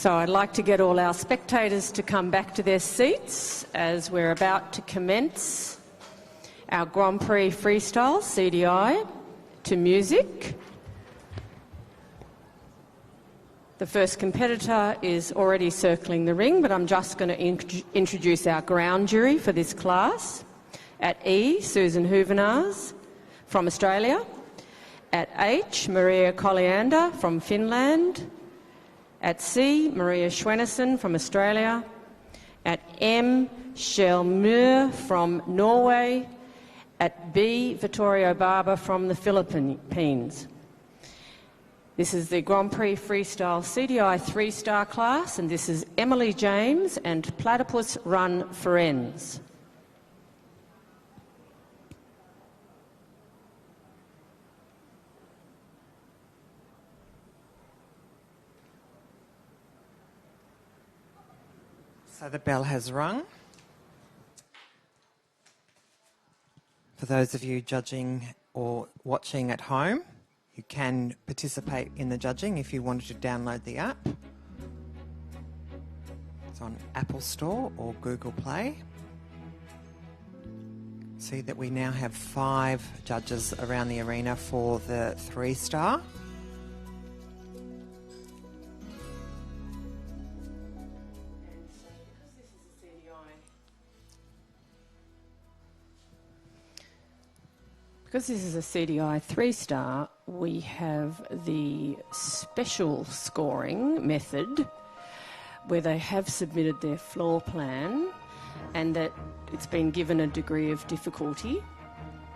So I'd like to get all our spectators to come back to their seats as we're about to commence our Grand Prix Freestyle CDI to music. The first competitor is already circling the ring, but I'm just going to introduce our ground jury for this class. At E, Susan Huvenars from Australia. At H, Maria Colliander from Finland. At C, Maria Schwennessen from Australia. At M, Shell Muir from Norway. At B, Vittorio Barber from the Philippines. This is the Grand Prix Freestyle CDI 3-star class, and this is Emily James and Platypus Run Ferenz. So the bell has rung. For those of you judging or watching at home, you can participate in the judging if you wanted to download the app. It's on Apple Store or Google Play. See that we now have 5 judges around the arena for the 3-star. Because this is a CDI 3-star, we have the special scoring method where they have submitted their floor plan and that it's been given a degree of difficulty.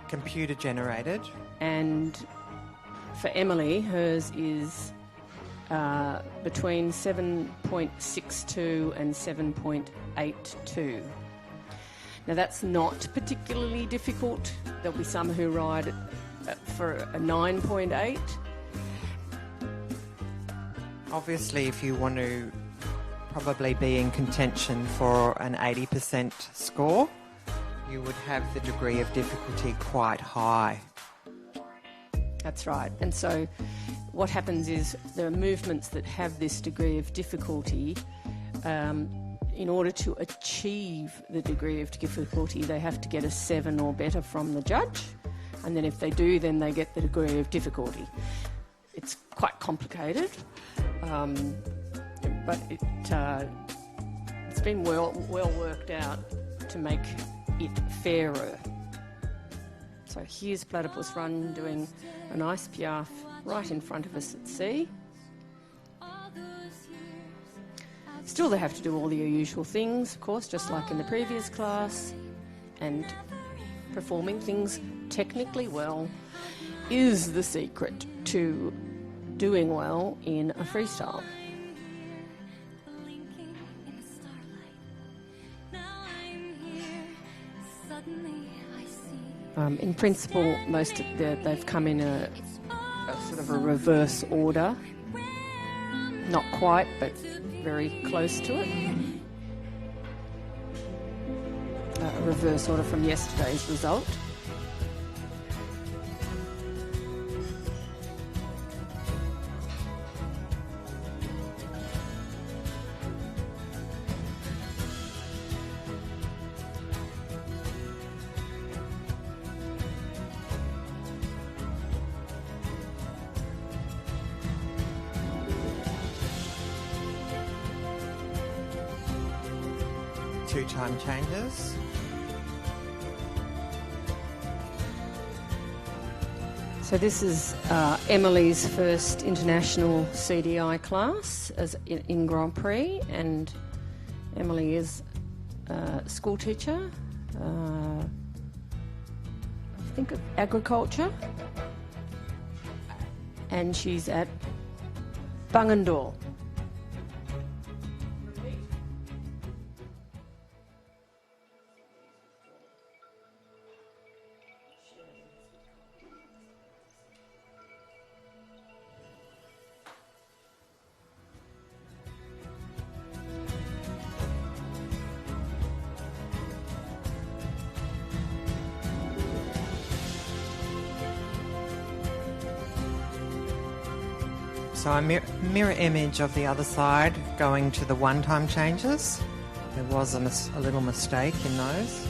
Computer generated. And for Emily, hers is between 7.62 and 7.82. Now that's not particularly difficult. There'll be some who ride for a 9.8. Obviously, if you want to probably be in contention for an 80% score, you would have the degree of difficulty quite high. That's right. And so what happens is there are movements that have this degree of difficulty. In order to achieve the degree of difficulty, they have to get a 7 or better from the judge, and then if they do, then they get the degree of difficulty. It's quite complicated, but it's been well worked out to make it fairer. So here's Platypus Run doing a nice piaffe right in front of us at C. Still, they have to do all the usual things, of course, just like in the previous class, and performing things technically well is the secret to doing well in a freestyle. In principle, most of they've come in a sort of a reverse order. Not quite, but very close to it. A reverse order from yesterday's result. Two-time changes. So this is Emily's first international CDI class as in Grand Prix, and Emily is a school teacher, I think of agriculture, and she's at Bungendore. So a mirror image of the other side going to the one-time changes. There was a little mistake in those.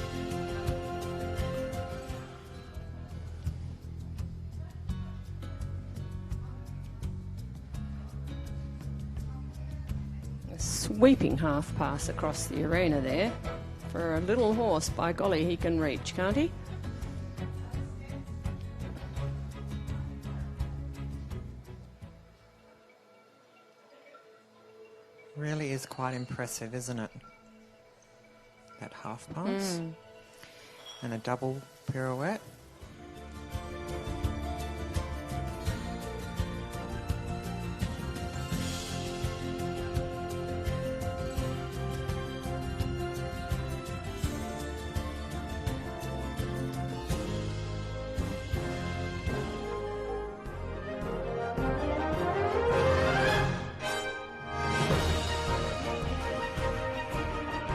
A sweeping half pass across the arena there. For a little horse, by golly, he can reach, can't he? Really is quite impressive, isn't it? That half pass. And a double pirouette.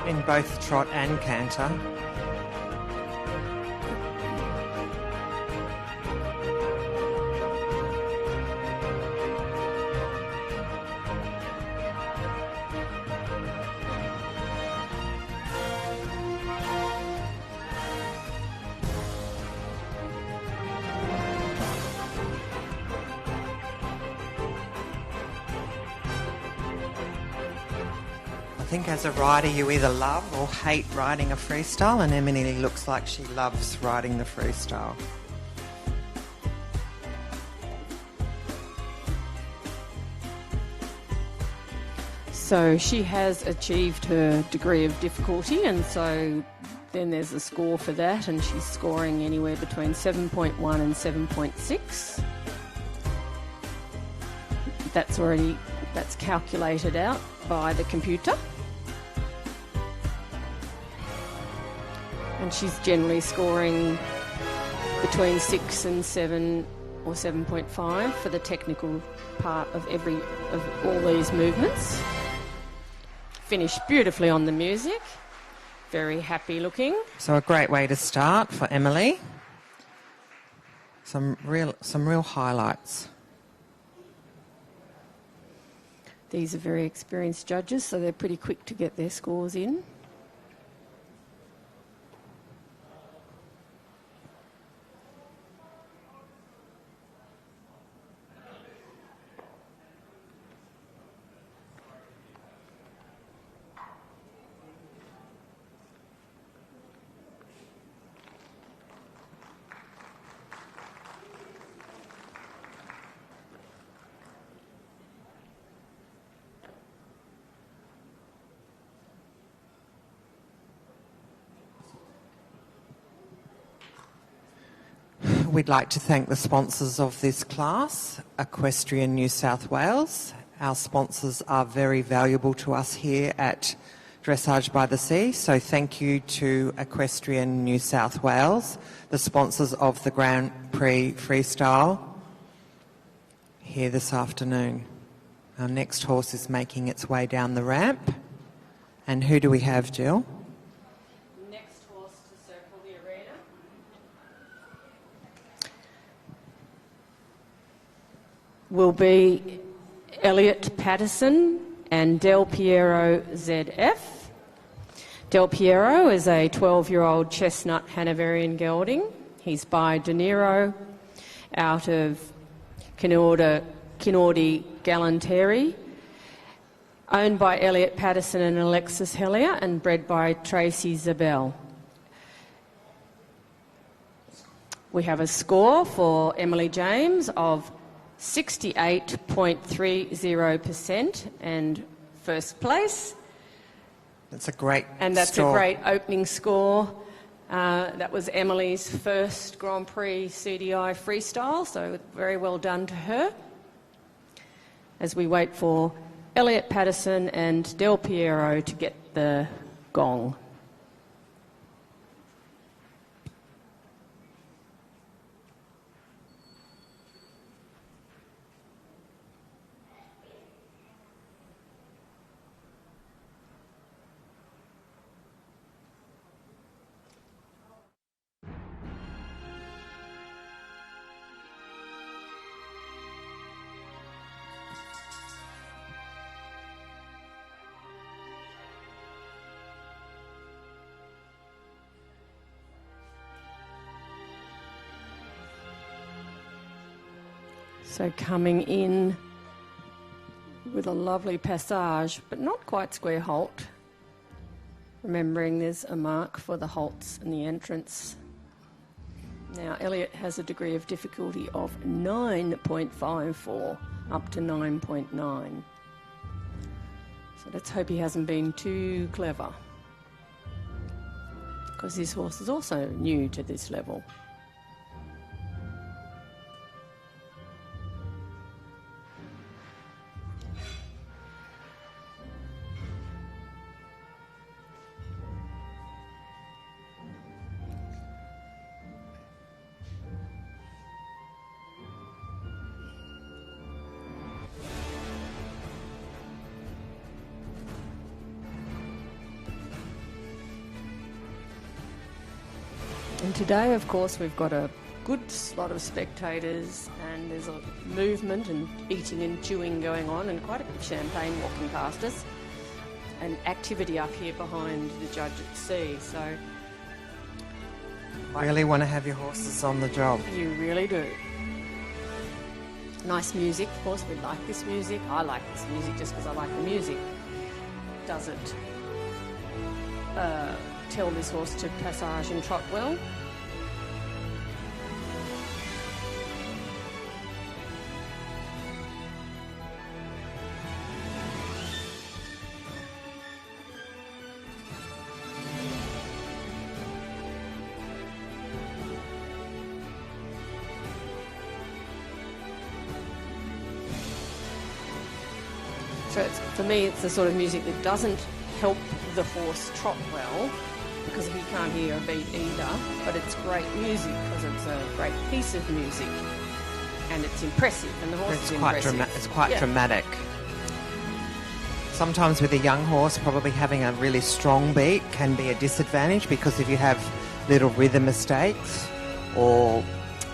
In both trot and canter. I think as a rider you either love or hate riding a freestyle, and Emily looks like she loves riding the freestyle. So she has achieved her degree of difficulty, and so then there's a score for that, and she's scoring anywhere between 7.1 and 7.6. That's calculated out by the computer. And she's generally scoring between 6 and 7 or 7.5 for the technical part of all these movements. Finished beautifully on the music. Very happy looking. So a great way to start for Emily. Some real highlights. These are very experienced judges, so they're pretty quick to get their scores in. We'd like to thank the sponsors of this class, Equestrian New South Wales. Our sponsors are very valuable to us here at Dressage by the Sea, so thank you to Equestrian New South Wales, the sponsors of the Grand Prix Freestyle, here this afternoon. Our next horse is making its way down the ramp. And who do we have, Jill? Next horse to circle the arena. Will be Elliot Patterson and Del Piero ZF. Del Piero is a 12-year-old chestnut Hanoverian gelding. He's by De Niro out of Kinordi Galantieri, owned by Elliot Patterson and Alexis Hellier and bred by Tracy Zabel. We have a score for Emily James of 68.30% and first place. That's a great And that's score. a great opening score. That was Emily's first Grand Prix CDI freestyle, so very well done to her. As we wait for Elliot Patterson and Del Piero to get the gong. So coming in with a lovely passage, but not quite square halt. Remembering there's a mark for the halts and the entrance. Now, Elliot has a degree of difficulty of 9.54 up to 9.9. So let's hope he hasn't been too clever, because this horse is also new to this level. And today, of course, we've got a good lot of spectators, and there's a movement and eating and chewing going on, and quite a bit of champagne walking past us, and activity up here behind the judge at sea. So Really want to have your horses on the job. you really do. Nice music, of course. We like this music. I like this music just because I like the music. Does it tell this horse to passage and trot well? So for me, it's the sort of music that doesn't help the horse trot well, because he can't hear a beat either, but it's great music because it's a great piece of music and it's impressive, and the horse is impressive. It's quite dramatic. Sometimes with a young horse, probably having a really strong beat can be a disadvantage, because if you have little rhythm mistakes or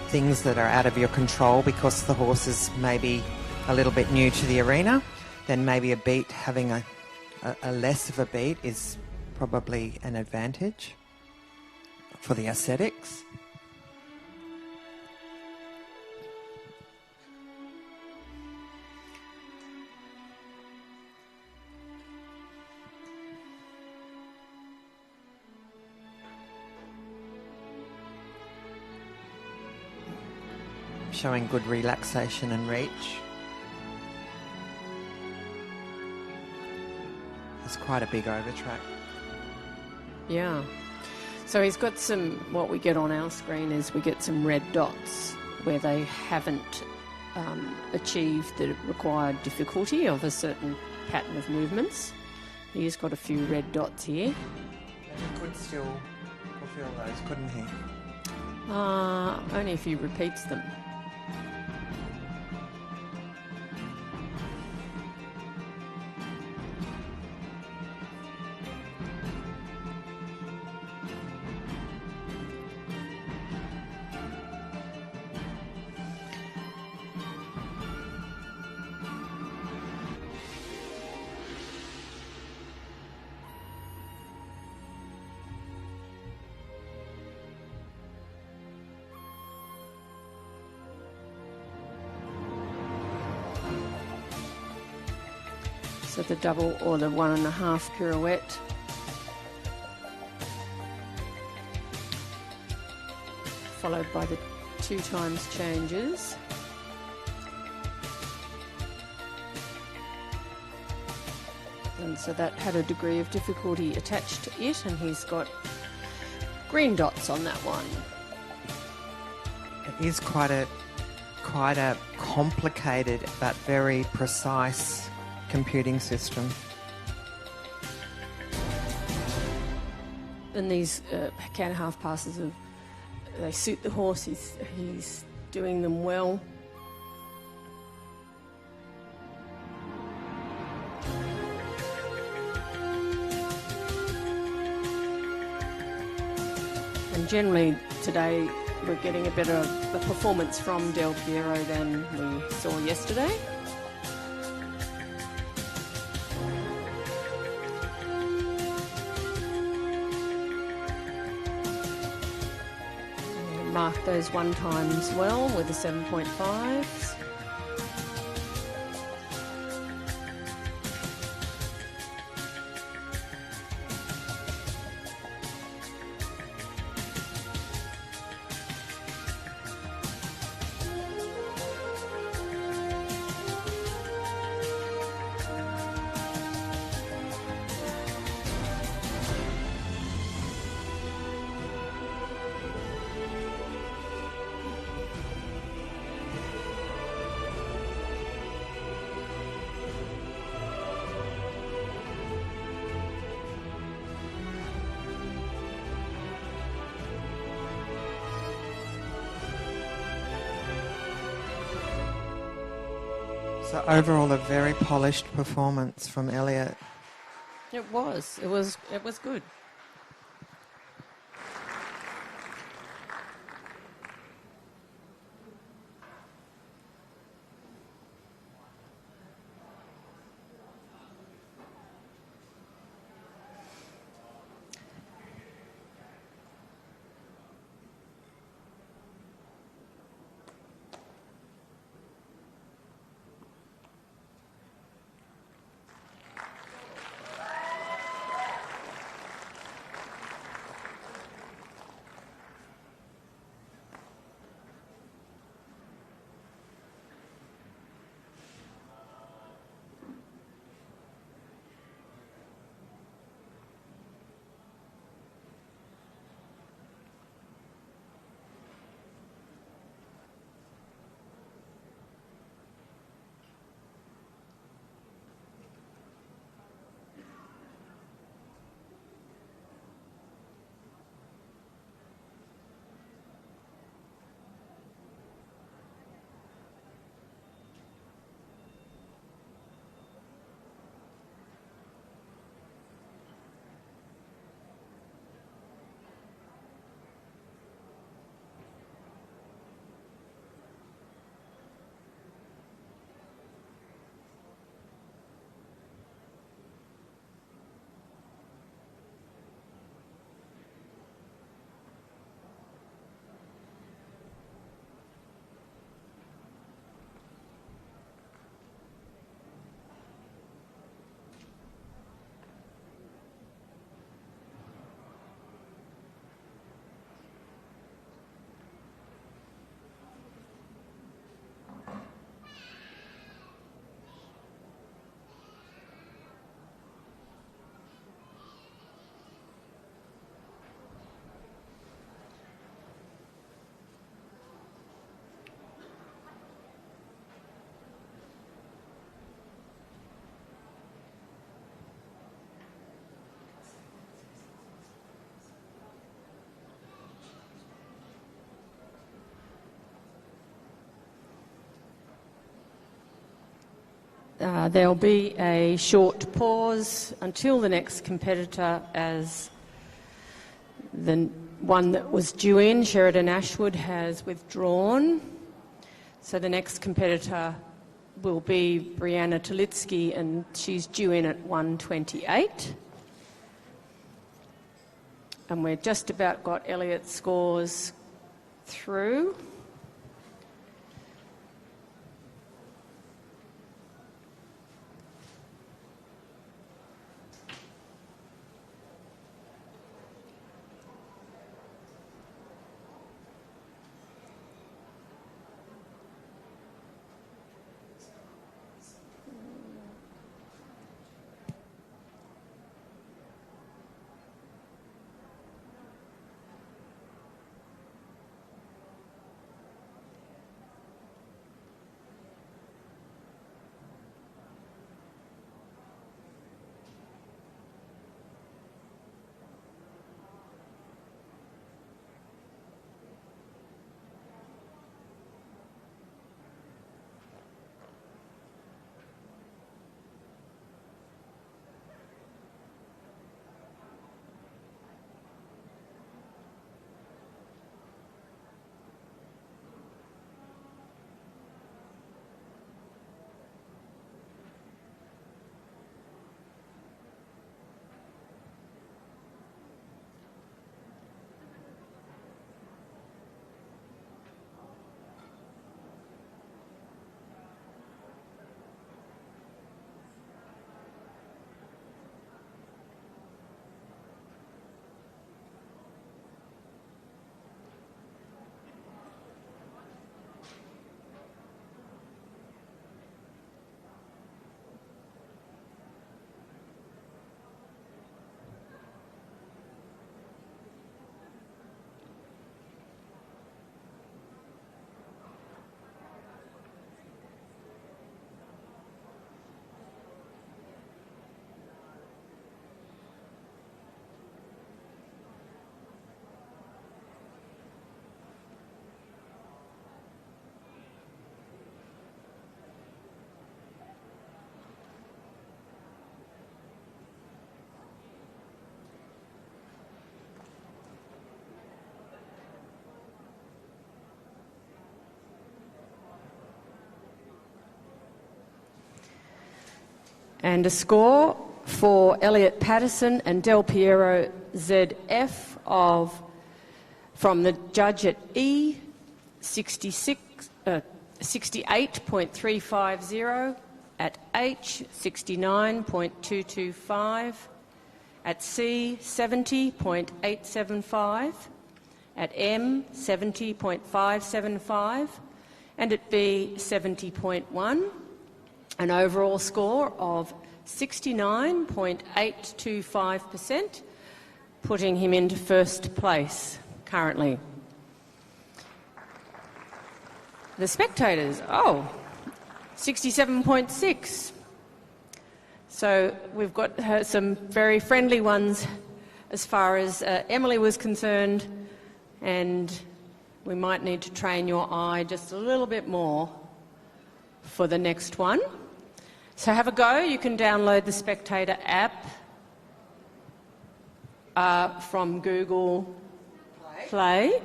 things that are out of your control because the horse is maybe a little bit new to the arena, then maybe a beat, having a less of a beat is probably an advantage for the aesthetics. Showing good relaxation and reach. It's quite a big overtrack. Yeah. So he's got some, what we get on our screen is we get some red dots where they haven't achieved the required difficulty of a certain pattern of movements. He's got a few red dots here. He could still fulfill those, couldn't he? Only if he repeats them. So the double or the 1.5 pirouette. Followed by the 2 times changes. And so that had a degree of difficulty attached to it, and he's got green dots on that one. It is quite a complicated but very precise computing system. And these can half passes they suit the horse. He's doing them well. And generally today we're getting a better performance from Del Piero than we saw yesterday. Mark those 1 times well with the 7.5s. So overall, a very polished performance from Elliot. It was. It was good. There'll be a short pause until the next competitor, as the one that was due in, Sheridan Ashwood, has withdrawn. So the next competitor will be Brianna Talitsky, and she's due in at 1:28. And we've just about got Elliot's scores through. And a score for Elliot Patterson and Del Piero ZF from the judge at E, 68.350, at H, 69.225, at C, 70.875, at M, 70.575, and at B, 70.1, an overall score of 69.825%, putting him into first place currently. The spectators, 67.6. So we've got some very friendly ones as far as Emily was concerned, and we might need to train your eye just a little bit more for the next one. So have a go. You can download the Spectator app from Google Play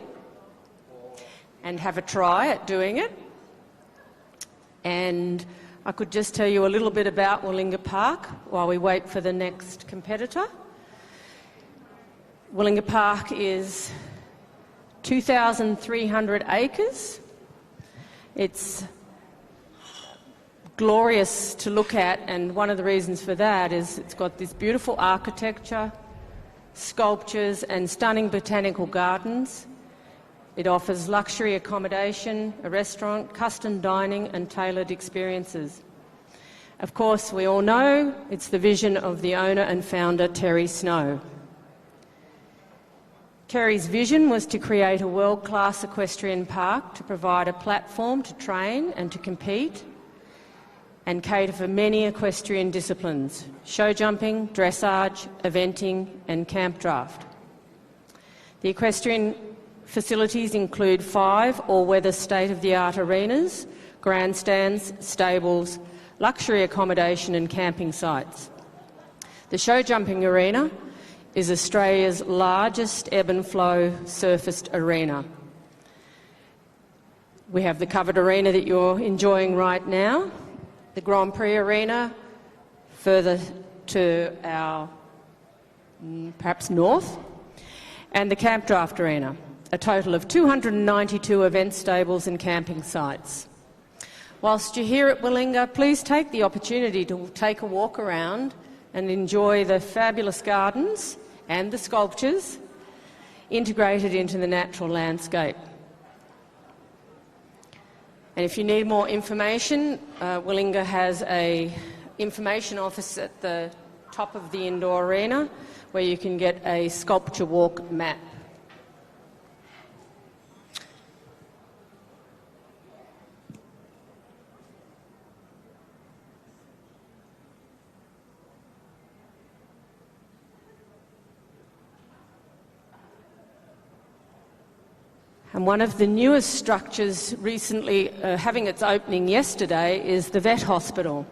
and have a try at doing it. And I could just tell you a little bit about Willinga Park while we wait for the next competitor. Willinga Park is 2,300 acres. It's glorious to look at, and one of the reasons for that is it's got this beautiful architecture, sculptures and stunning botanical gardens. It offers luxury accommodation, a restaurant, custom dining and tailored experiences. Of course, we all know it's the vision of the owner and founder, Terry Snow. Terry's vision was to create a world-class equestrian park to provide a platform to train and to compete and cater for many equestrian disciplines: show jumping, dressage, eventing and camp draft. The equestrian facilities include 5 all-weather state-of-the-art arenas, grandstands, stables, luxury accommodation and camping sites. The show jumping arena is Australia's largest ebb and flow surfaced arena. We have the covered arena that you're enjoying right now, the Grand Prix arena further to our perhaps north, and the camp draft arena, a total of 292 event stables and camping sites. Whilst you're here at Willinga, please take the opportunity to take a walk around and enjoy the fabulous gardens and the sculptures integrated into the natural landscape. And if you need more information, Willinga has an information office at the top of the indoor arena where you can get a sculpture walk map. And one of the newest structures recently having its opening yesterday is the vet hospital.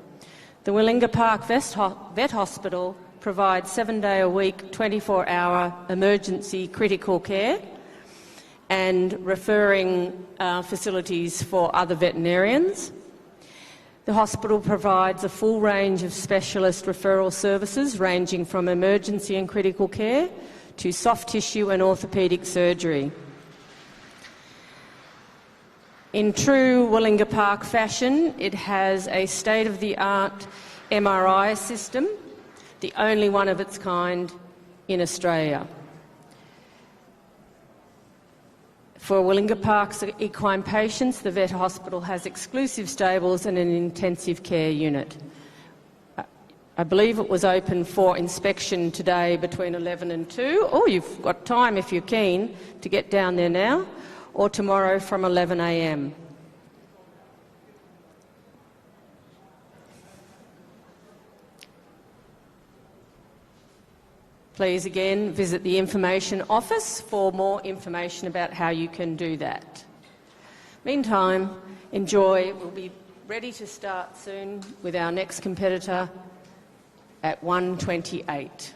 The Willinga Park Vet Hospital provides 7-day-a-week, 24-hour emergency critical care and referring facilities for other veterinarians. The hospital provides a full range of specialist referral services ranging from emergency and critical care to soft tissue and orthopaedic surgery. In true Willinga Park fashion, it has a state-of-the-art MRI system, the only one of its kind in Australia. For Willinga Park's equine patients, the vet hospital has exclusive stables and an intensive care unit. I believe it was open for inspection today between 11 and 2. Oh, you've got time if you're keen to get down there now, or tomorrow from 11 a.m. Please again visit the information office for more information about how you can do that. Meantime, enjoy. We'll be ready to start soon with our next competitor at 1:28.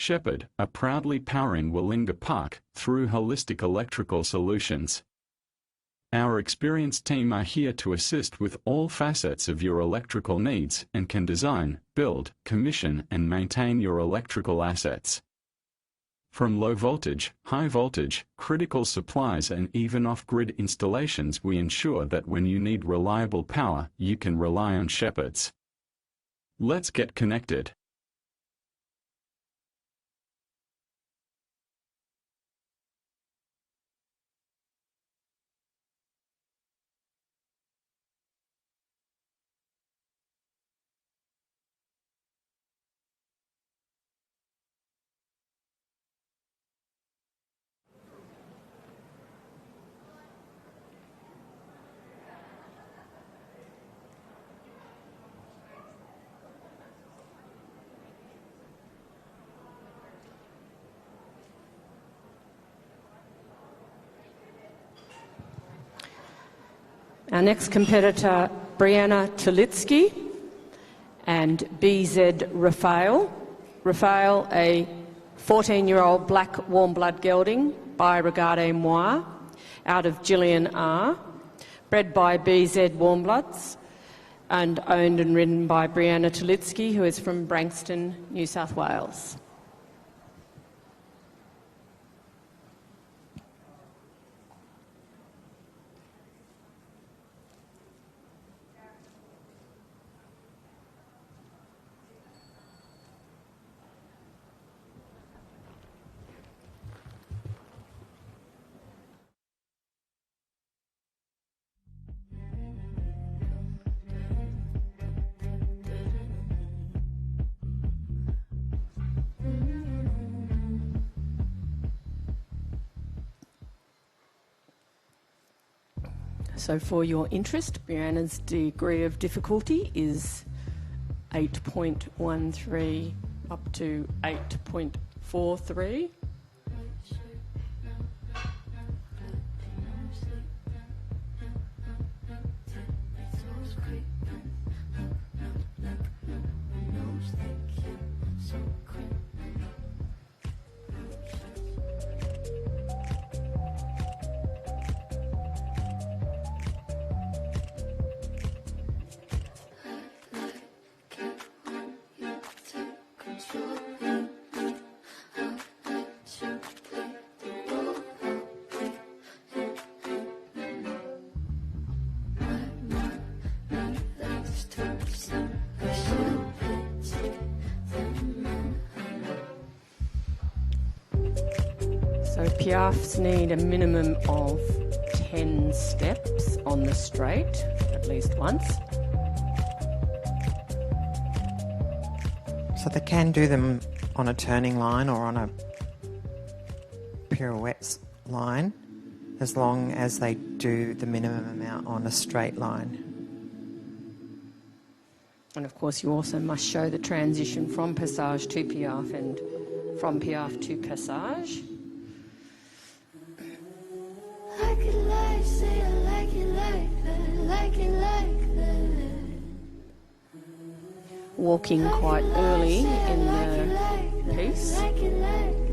Shepherd are proudly powering Willinga Park through holistic electrical solutions. Our experienced team are here to assist with all facets of your electrical needs and can design, build, commission and maintain your electrical assets. From low voltage, high voltage, critical supplies and even off-grid installations, we ensure that when you need reliable power, you can rely on Shepherds. Let's get connected. Our next competitor, Brianna Tulitsky and BZ Rafael. Rafael, a 14-year-old black warm blood gelding by Regardez Moi out of Gillian R, bred by BZ Warmbloods and owned and ridden by Brianna Tulitsky, who is from Branxton, New South Wales. So for your interest, Brianna's degree of difficulty is 8.13 up to 8.43. So piafs need a minimum of 10 steps on the straight, at least once. So they can do them on a turning line or on a pirouette line, as long as they do the minimum amount on a straight line. And of course you also must show the transition from passage to piaf and from piaf to passage. Like it like, say I like it like that, like it like that. Walking quite early in the piece. Like it like that.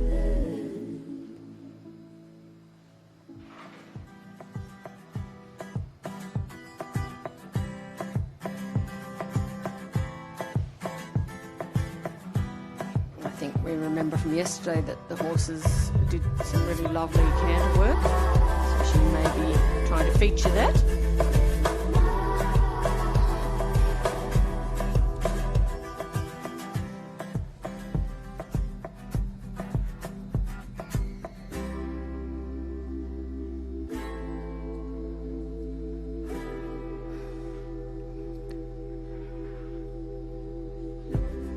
I think we remember from yesterday that the horses did some really lovely canter work, so she may be trying to feature that.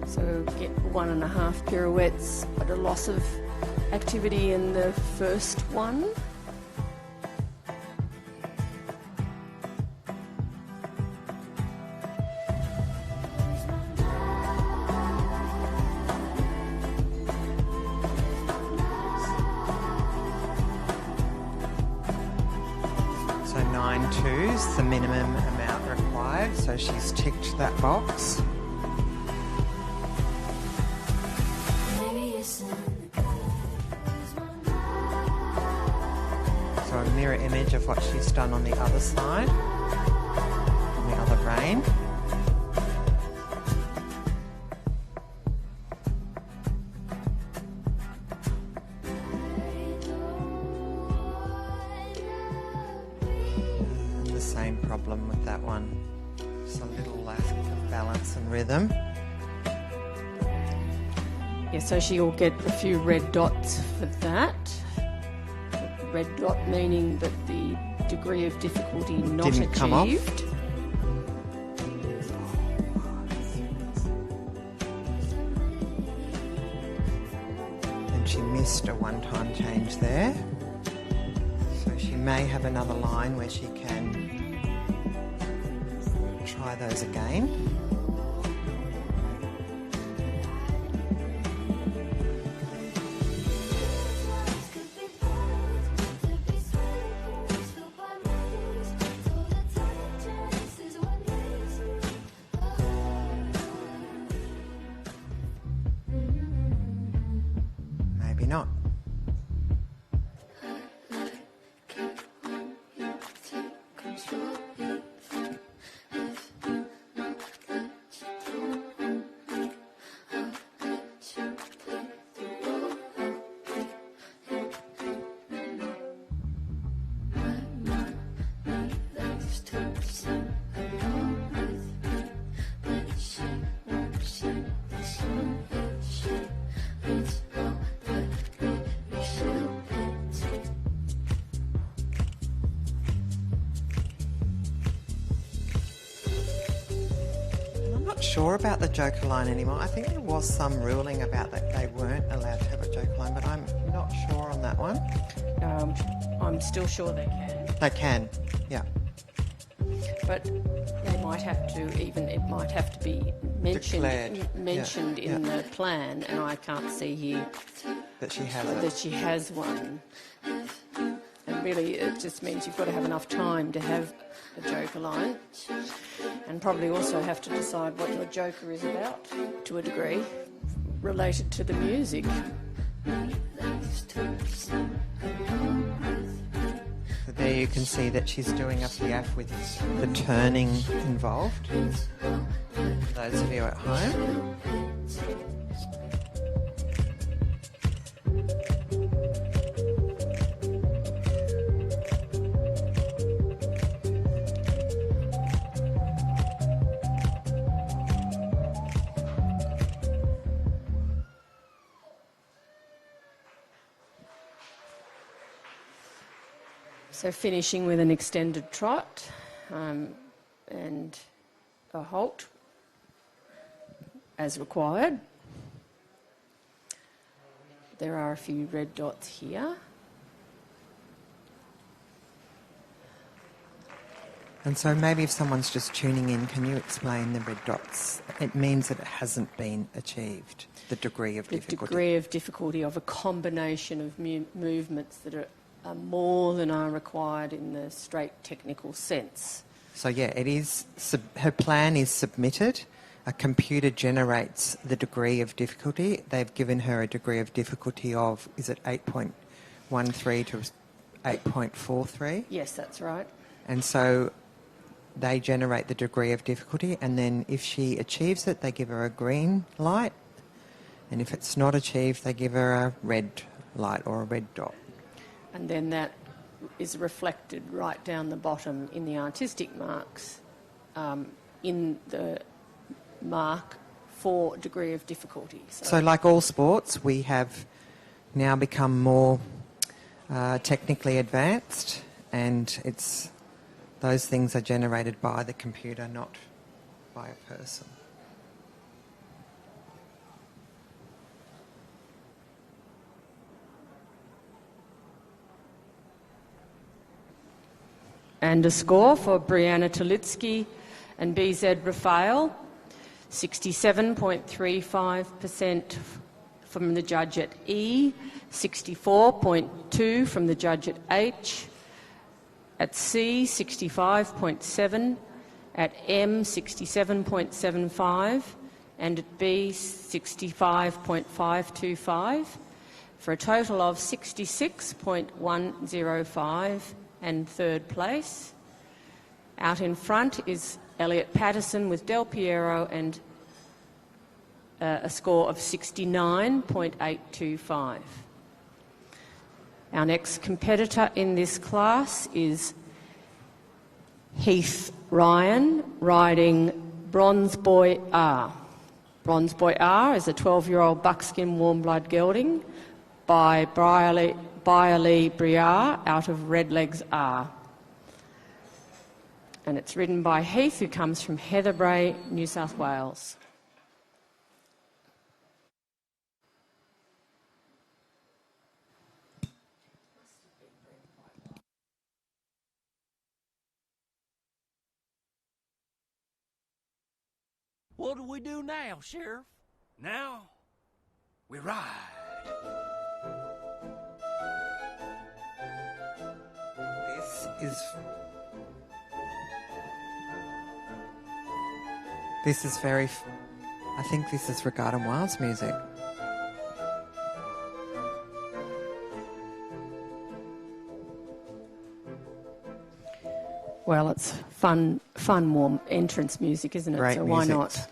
So get 1.5 pirouettes, but a loss of activity in the first one. So 9.2's the minimum amount required, so she's ticked that box. Maybe it's mirror image of what she's done on the other side, on the other rein. And the same problem with that one. Just a little lack of balance and rhythm. Yeah, so she'll get a few red dots for that. Red dot meaning that the degree of difficulty not Didn't achieved. come off. And she missed a one-time change there. So she may have another line where she can try those again. Maybe not. Sure about the joker line anymore. I think there was some ruling about that they weren't allowed to have a joker line, but I'm not sure on that one. I'm still sure they can. They can, yeah. But they might have to, it might have to be Declared. mentioned Yeah, in yeah. the plan, and I can't see here That she has it. that she has one. And really, it just means you've got to have enough time to have a joker line, and probably also have to decide what your joker is about, to a degree, related to the music. So there you can see that she's doing a piaffe with the turning involved. Those of you at home. So finishing with an extended trot and a halt as required. There are a few red dots here. And so maybe if someone's just tuning in, can you explain the red dots? It means that it hasn't been achieved, the degree of The difficulty. degree of difficulty of a combination of movements that are more than are required in the straight technical sense. So yeah, it is. Her plan is submitted. A computer generates the degree of difficulty. They've given her a degree of difficulty of, is it 8.13 to 8.43? Yes, that's right. And so they generate the degree of difficulty, and then if she achieves it, they give her a green light, and if it's not achieved, they give her a red light or a red dot. And then that is reflected right down the bottom in the artistic marks, in the mark for degree of difficulty. So like all sports, we have now become more technically advanced, and those things are generated by the computer, not by a person. And a score for Brianna Tulitsky and BZ Rafael, 67.35% from the judge at E, 64.2% from the judge at H, at C, 65.7%, at M, 67.75%, and at B, 65.525%, for a total of 66.105, and third place. Out in front is Elliot Patterson with Del Piero and a score of 69.825. Our next competitor in this class is Heath Ryan, riding Bronze Boy R. Bronze Boy R is a 12-year-old buckskin warm-blood gelding by Byerly Briar out of Redlegs R. And it's ridden by Heath, who comes from Heatherbrae, New South Wales. What do we do now, Sheriff? Now, we ride. This is very, I think this is Regatta Wild's music. Well, it's fun, warm entrance music, isn't it? Great so music. Why not?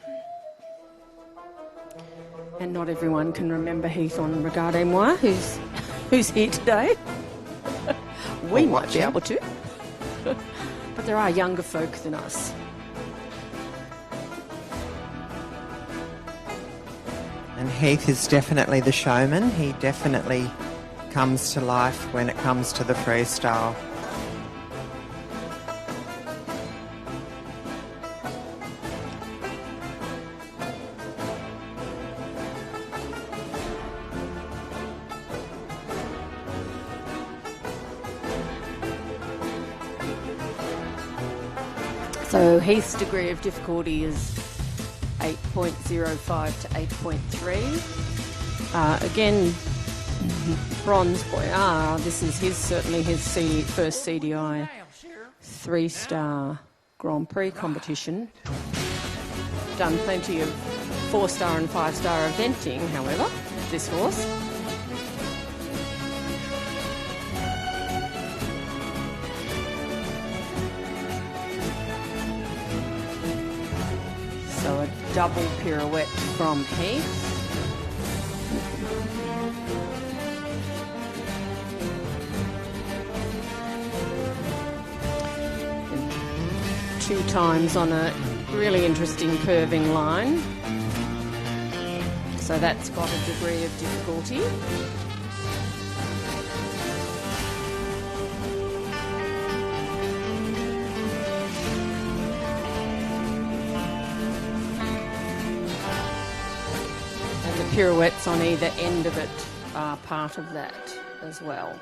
And not everyone can remember Heath on Regatta Moi, who's here today. We might be able to. But there are younger folk than us. And Heath is definitely the showman. He definitely comes to life when it comes to the freestyle. So Heath's degree of difficulty is 8.05 to 8.3. Again, Bronze Boy R, this is certainly his first CDI 3-star Grand Prix competition. Done plenty of 4-star and 5-star eventing, however, this horse. So a double pirouette from Heath. And 2 times on a really interesting curving line. So that's got a degree of difficulty. Pirouettes on either end of it are part of that as well.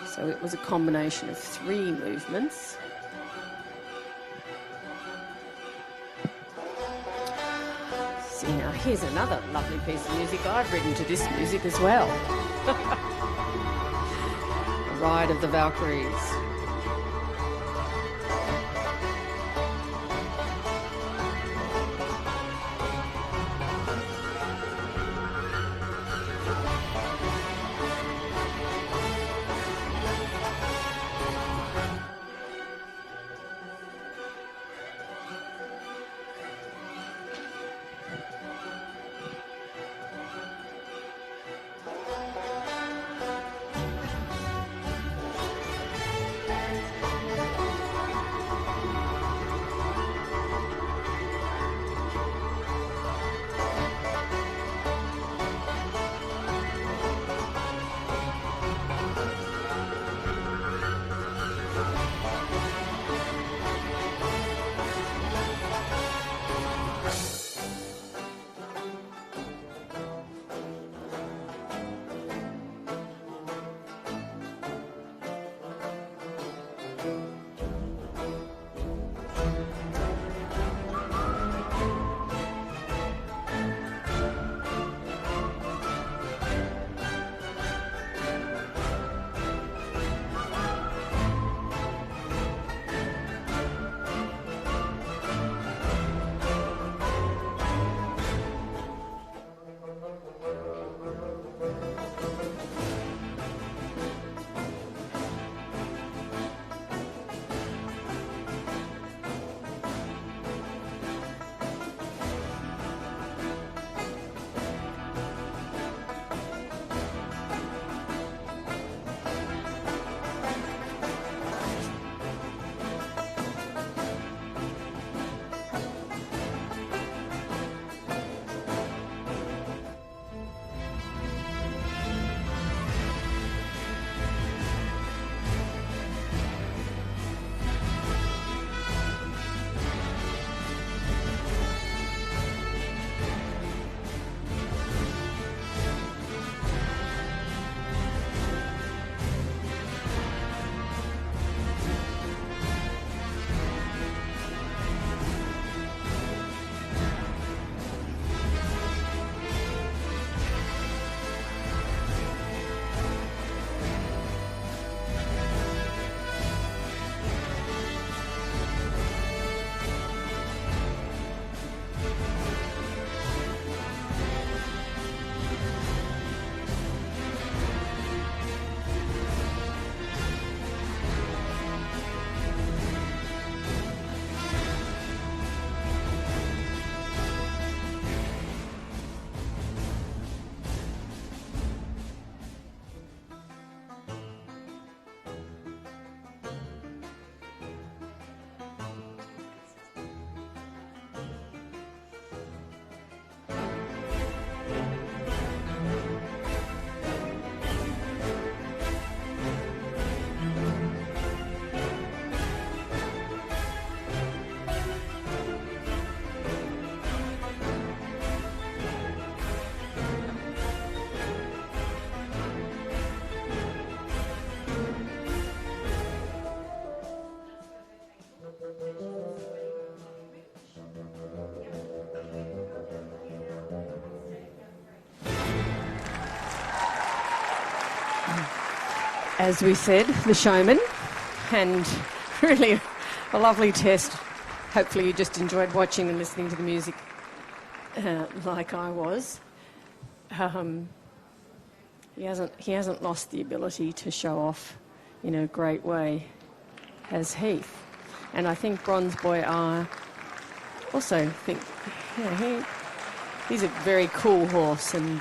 So it was a combination of 3 movements. See, now here's another lovely piece of music. I've ridden to this music as well. The Ride of the Valkyries. as we said, the showman, and really a lovely test. Hopefully you just enjoyed watching and listening to the music like I was. He hasn't lost the ability to show off in a great way, has Heath. And I think Bronze Boy R also think, he's a very cool horse, and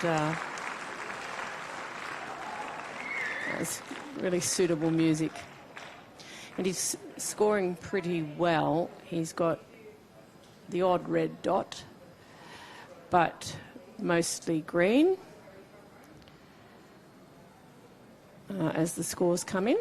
has really suitable music. And he's scoring pretty well. He's got the odd red dot, but mostly green as the scores come in.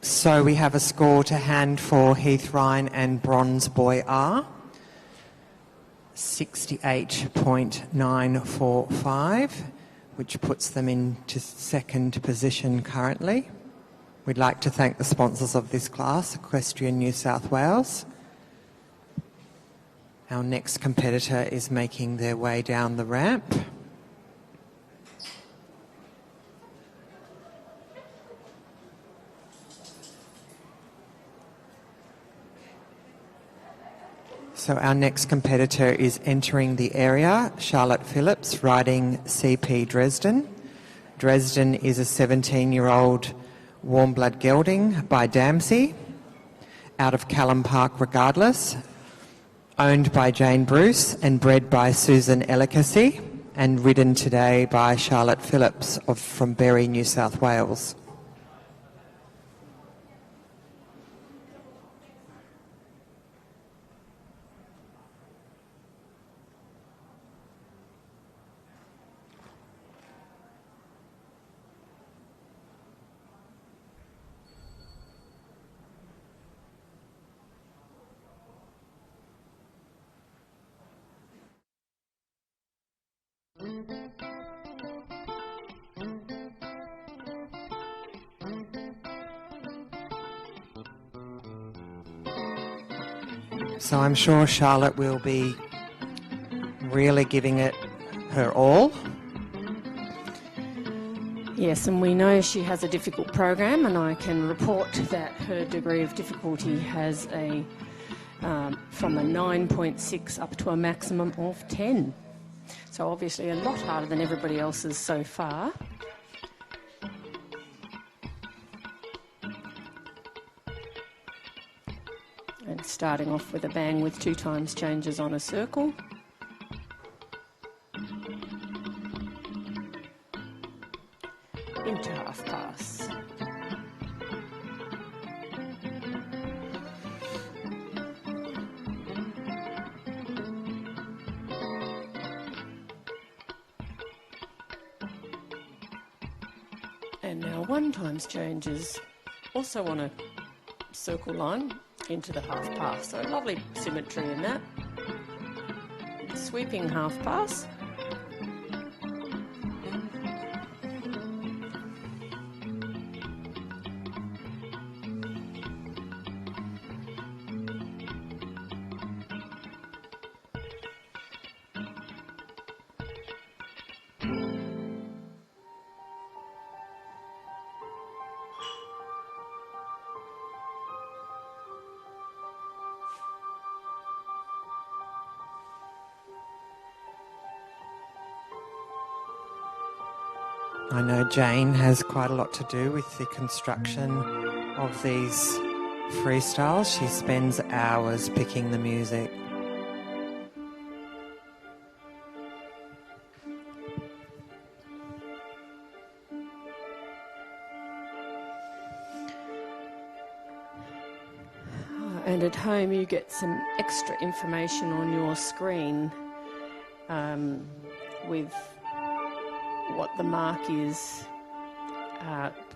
So we have a score to hand for Heath Ryan and Bronze Boy R. 68.945, which puts them into second position currently. We'd like to thank the sponsors of this class, Equestrian New South Wales. Our next competitor is making their way down the ramp. So our next competitor is entering the area, Charlotte Phillips, riding CP Dresden. Dresden is a 17-year-old warm blood gelding by Dempsey, out of Callum Park regardless, owned by Jane Bruce and bred by Susan Ellicacy, and ridden today by Charlotte Phillips from Berry, New South Wales. So I'm sure Charlotte will be really giving it her all. Yes, and we know she has a difficult program, and I can report that her degree of difficulty has from a 9.6 up to a maximum of 10. So obviously a lot harder than everybody else's so far. And starting off with a bang with 2 times changes on a circle. Into half pass. And now 1 times changes, also on a circle line, into the half pass. So lovely symmetry in that. Sweeping half pass. I know Jane has quite a lot to do with the construction of these freestyles. She spends hours picking the music. And at home you get some extra information on your screen with what the mark is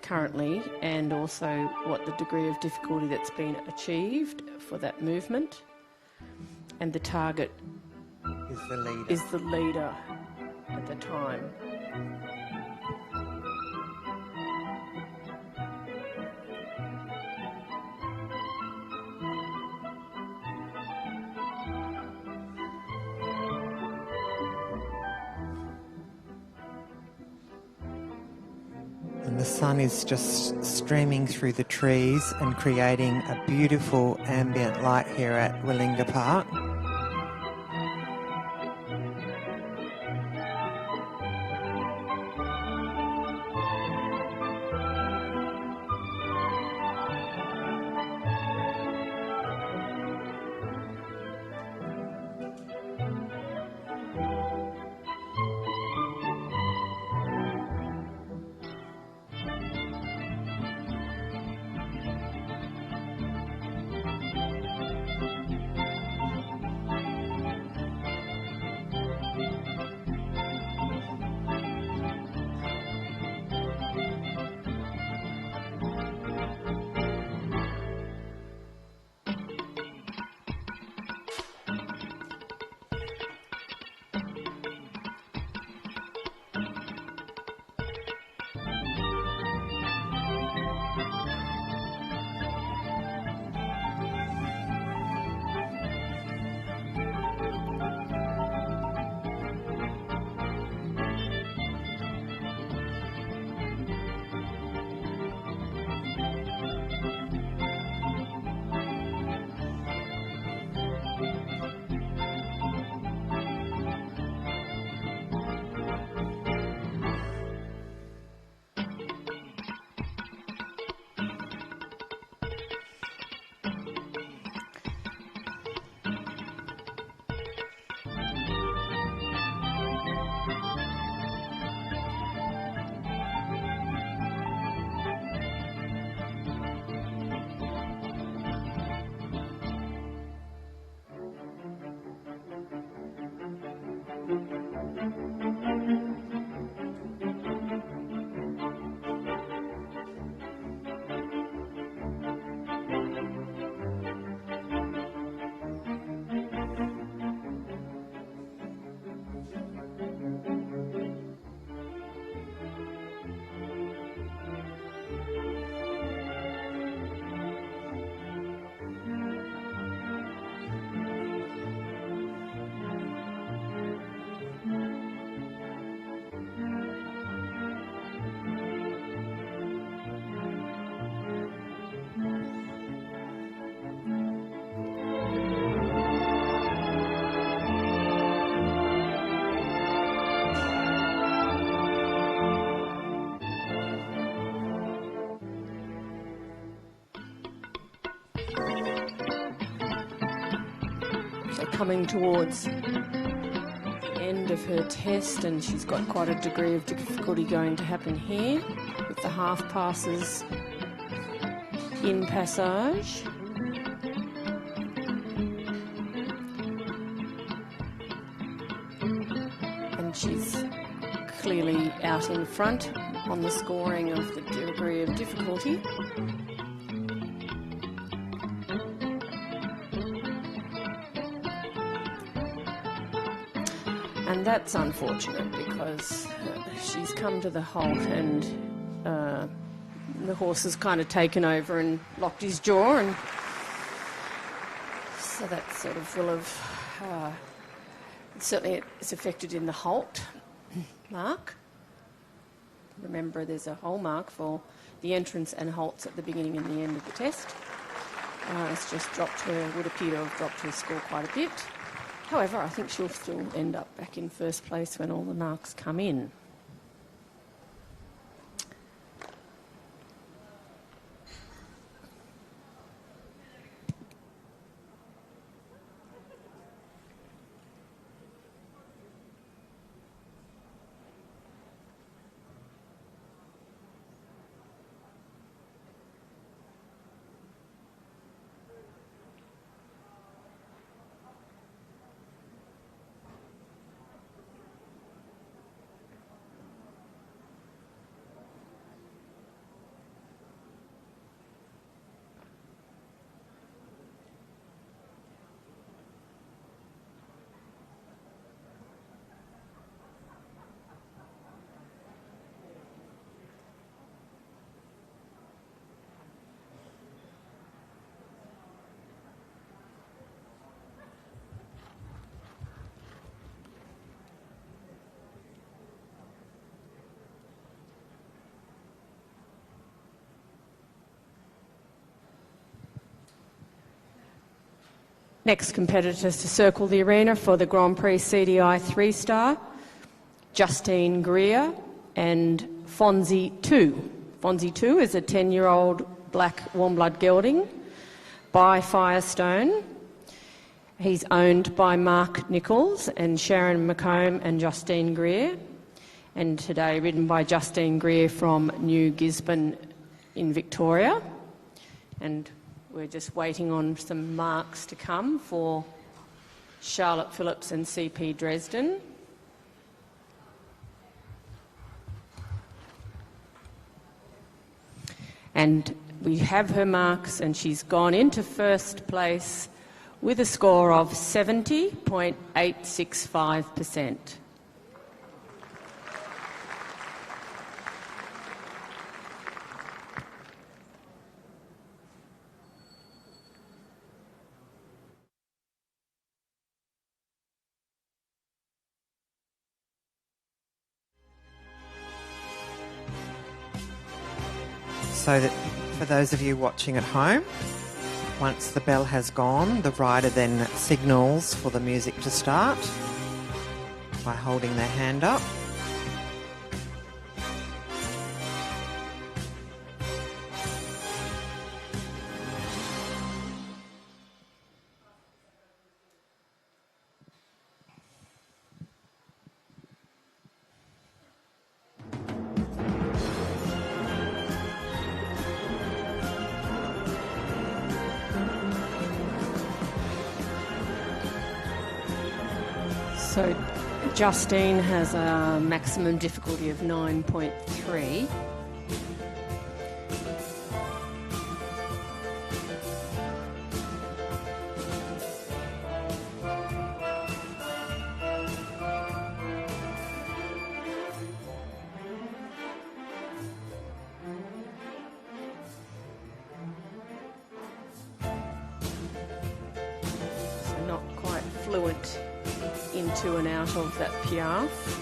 currently, and also what the degree of difficulty that's been achieved for that movement. And the target is the leader at the time. And the sun is just streaming through the trees and creating a beautiful ambient light here at Willinga Park. Coming towards the end of her test, and she's got quite a degree of difficulty going to happen here with the half passes in passage. And she's clearly out in front on the scoring of the degree of difficulty. And that's unfortunate because she's come to the halt and the horse has kind of taken over and locked his jaw, and so that sort of will have certainly it's affected in the halt mark. Remember, there's a whole mark for the entrance and halts at the beginning and the end of the test. It's just dropped her, would appear to have dropped her score quite a bit. However, I think she'll still end up back in first place when all the marks come in. Next competitors to circle the arena for the Grand Prix CDI 3-star, Justine Greer and Fonzie 2. Fonzie 2 is a 10-year-old black warm-blood gelding by Firestone. He's owned by Mark Nichols and Sharon McComb and Justine Greer, and today ridden by Justine Greer from New Gisborne in Victoria. And we're just waiting on some marks to come for Charlotte Phillips and CP Dresden. And we have her marks, and she's gone into first place with a score of 70.865%. So that for those of you watching at home, once the bell has gone, the rider then signals for the music to start by holding their hand up. So Justine has a maximum difficulty of 9.3. So not quite fluent into and out of that piaffe.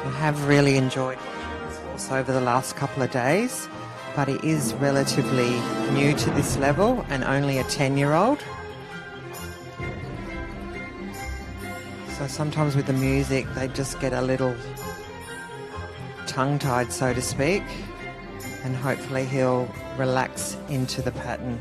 I have really enjoyed this horse over the last couple of days, but he is relatively new to this level and only a 10-year-old. So sometimes with the music they just get a little tongue-tied, so to speak, and hopefully he'll relax into the pattern.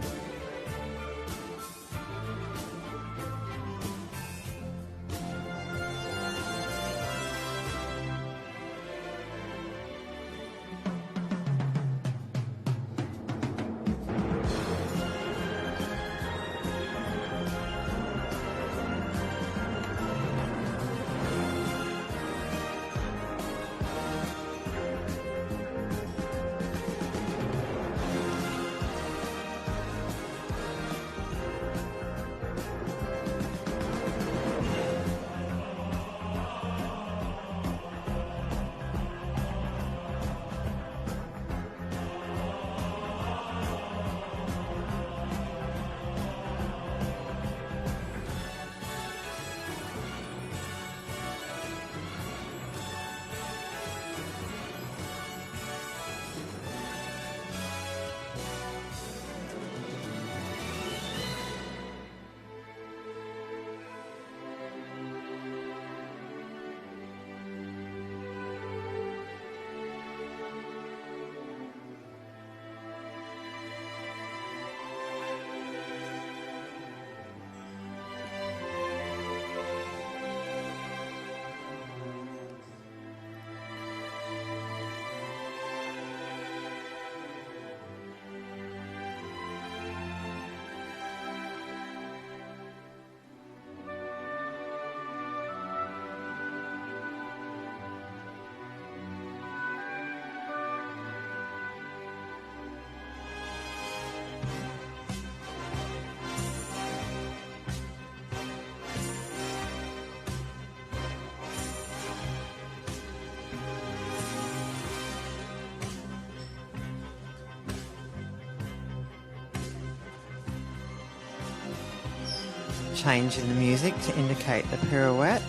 change in the music to indicate the pirouette.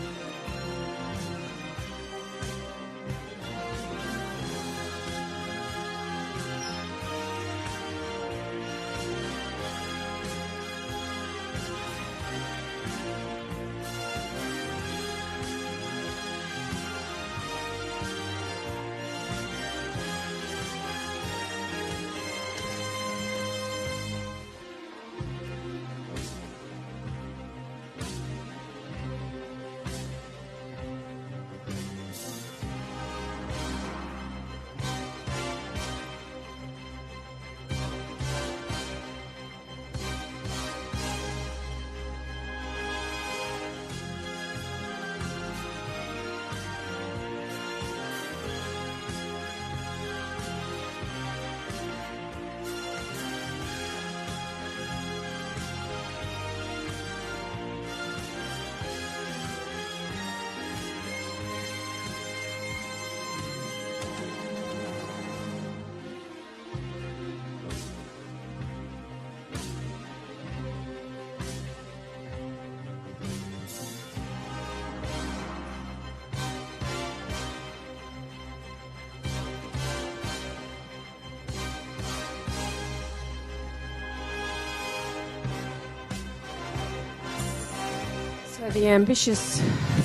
So the ambitious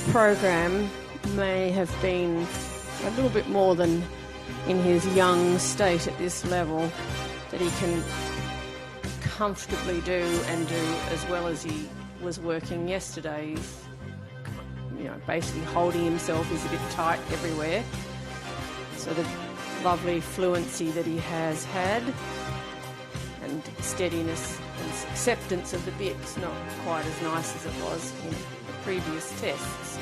program may have been a little bit more than in his young state at this level that he can comfortably do and do as well as he was working yesterday. He's, basically holding himself. He's a bit tight everywhere. So the lovely fluency that he has had and steadiness and acceptance of the bit's not quite as nice as it was in the previous tests.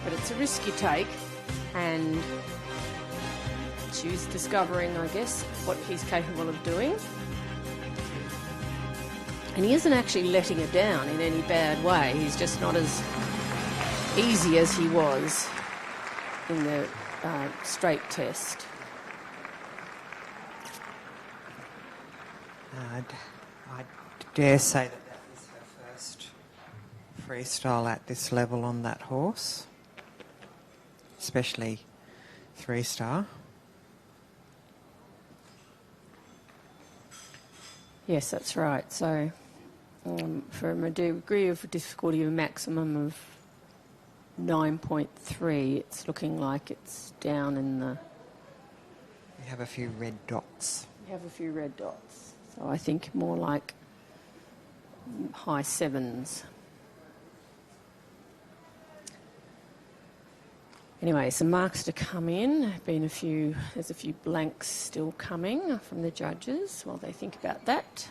But it's a risk you take, and she's discovering, I guess, what he's capable of doing. And he isn't actually letting her down in any bad way. He's just not as easy as he was in the straight test. I dare say that was her first freestyle at this level on that horse, especially 3-star. Yes, that's right. So from a degree of difficulty, a maximum of 9.3, it's looking like it's down in the... We have a few red dots. We have a few red dots. So I think more like high 7s. Anyway, some marks to come in. There's a few blanks still coming from the judges while they think about that.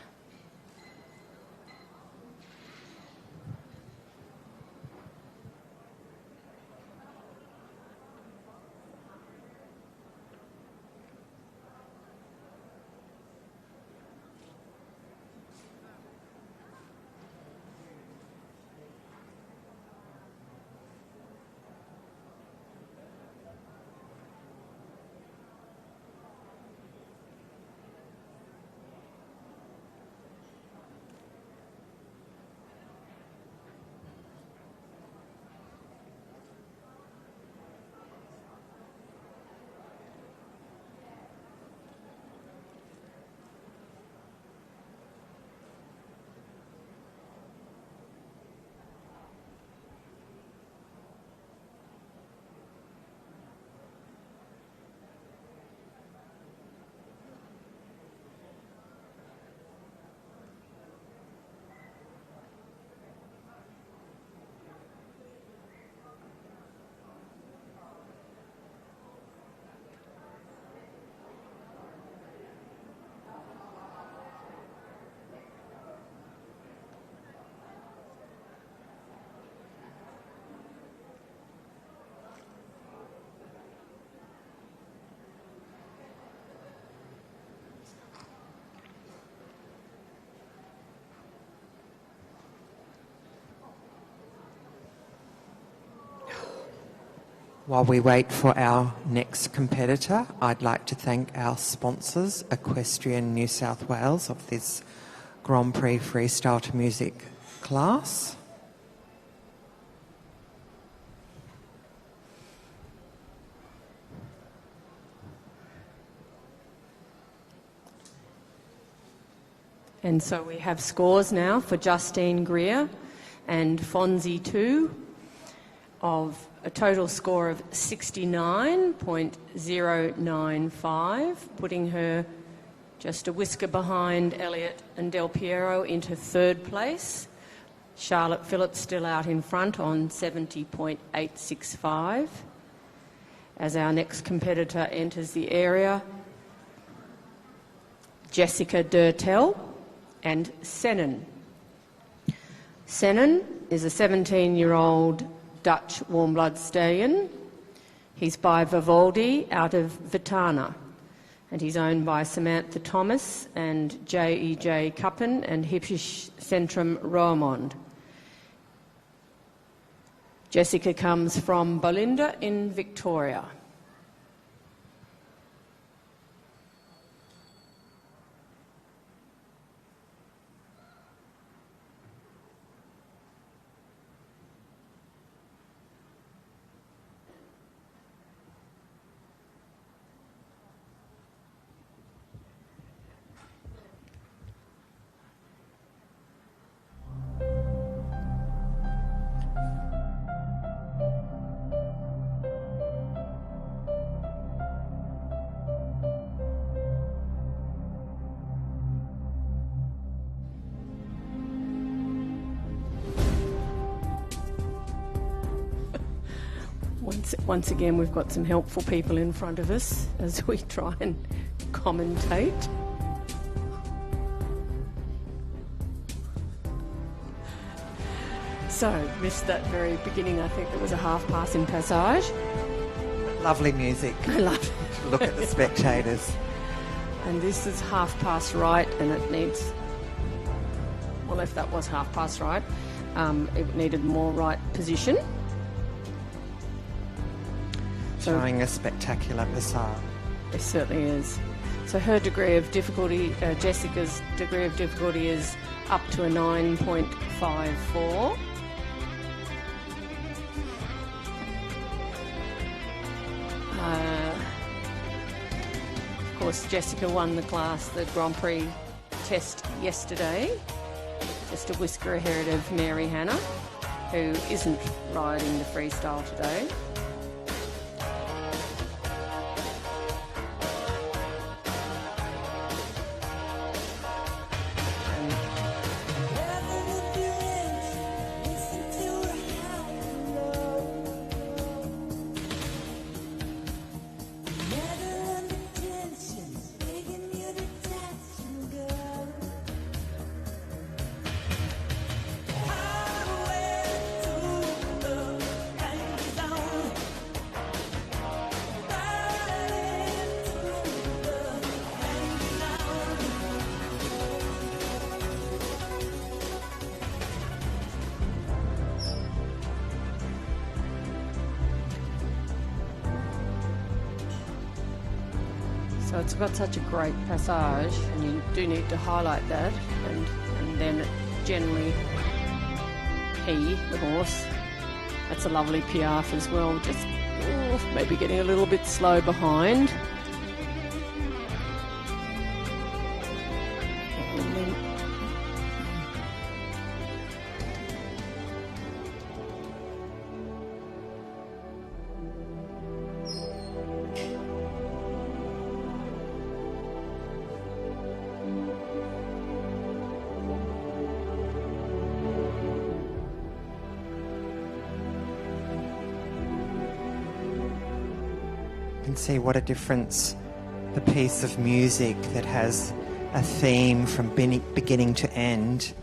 While we wait for our next competitor, I'd like to thank our sponsors, Equestrian New South Wales, of this Grand Prix Freestyle to Music class. And so we have scores now for Justine Greer and Fonzie 2 of a total score of 69.095, putting her just a whisker behind Elliot and Del Piero into third place. Charlotte Phillips still out in front on 70.865. As our next competitor enters the area, Jessica Durtell and Sennen. Sennen is a 17-year-old Dutch warm-blood stallion. He's by Vivaldi out of Vitana, and he's owned by Samantha Thomas and J.E.J. Cuppen and Hippisch Centrum Roermond. Jessica comes from Bolinda in Victoria. Once again, we've got some helpful people in front of us as we try and commentate. So, missed that very beginning. I think there was a half pass in passage. Lovely music. I love it. Look at the spectators. And this is half past right, and it needs, well, if that was half past right, it needed more right position. Showing a spectacular passage. It certainly is. So her degree of difficulty, Jessica's degree of difficulty is up to a 9.54. Of course, Jessica won the Grand Prix test yesterday, just a whisker ahead of Mary Hannah, who isn't riding the freestyle today. So it's got such a great passage, and you do need to highlight that, and then generally he, the horse, that's a lovely piaffe as well, just maybe getting a little bit slow behind. And then can see what a difference the piece of music that has a theme from beginning to end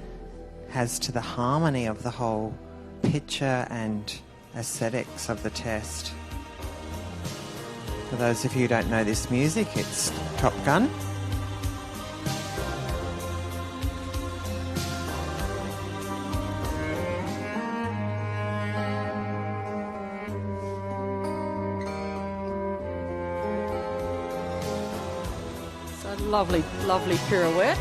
has to the harmony of the whole picture and aesthetics of the test. For those of you who don't know this music, it's Top Gun. lovely, lovely pirouette.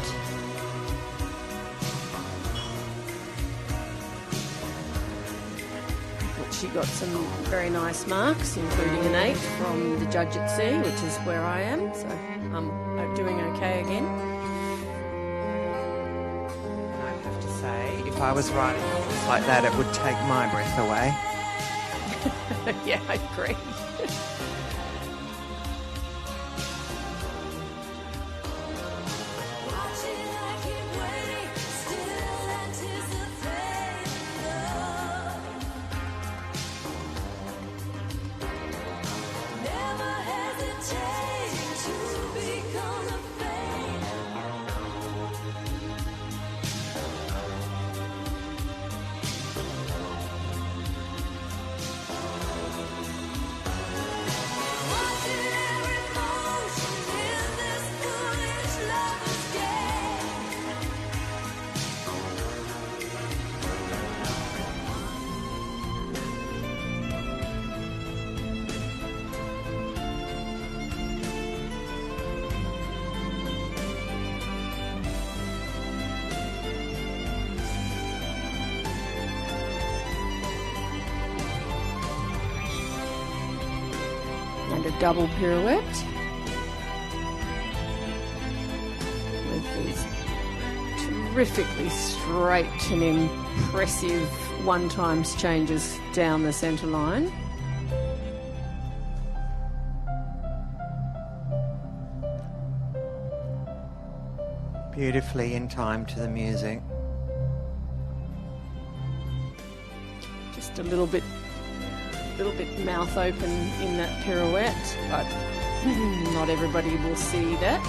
she got some very nice marks, including an 8 from the judge at Sea, which is where I am, so I'm doing okay again. I have to say, if I was riding a horse like that, it would take my breath away. Yeah, I agree. And a double pirouette with these terrifically straight and impressive one-times changes down the centre line. Beautifully in time to the music. Just a little bit mouth open in that pirouette, but not everybody will see that.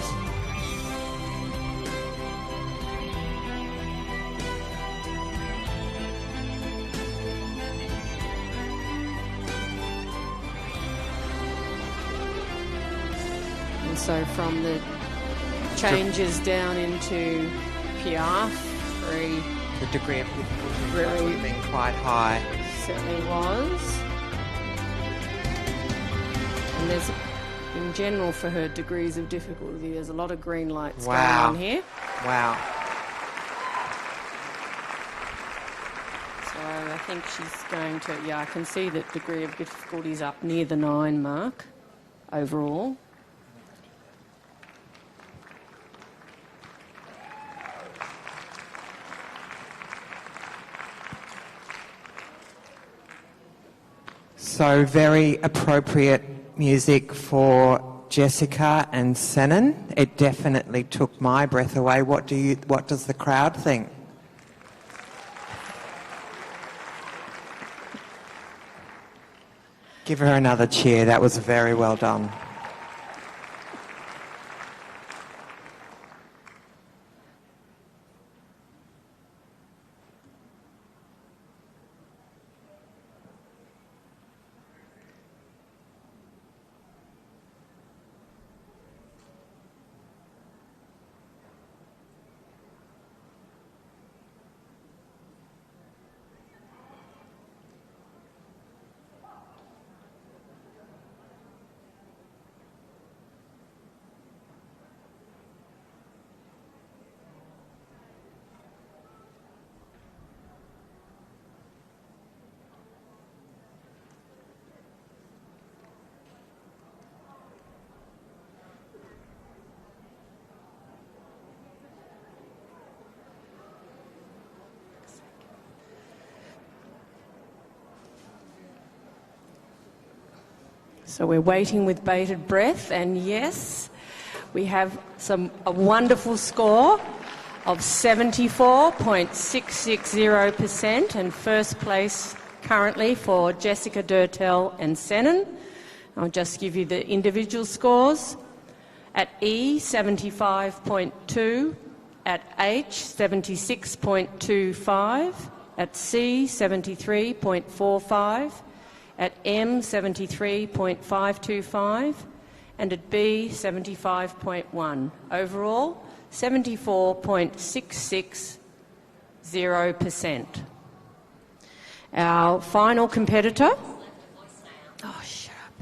And so from the changes down into Piaffe, The degree of difficulty Really? would have been quite high. certainly was. And there's, in general, for her degrees of difficulty, there's a lot of green lights going on here. Wow. So I think she's going to, yeah, I can see that degree of difficulty is up near the 9 mark overall. So very appropriate music for Jessica and Senan. It definitely took my breath away. What does the crowd think? Give her another cheer. That was very well done. So we're waiting with bated breath, and yes, we have a wonderful score of 74.660%, and first place currently for Jessica Durtell and Senan. I'll just give you the individual scores. At E, 75.2, at H, 76.25, at C, 73.45, at M, 73.525, and at B, 75.1. Overall, 74.660%. Our final competitor... Oh, shut up.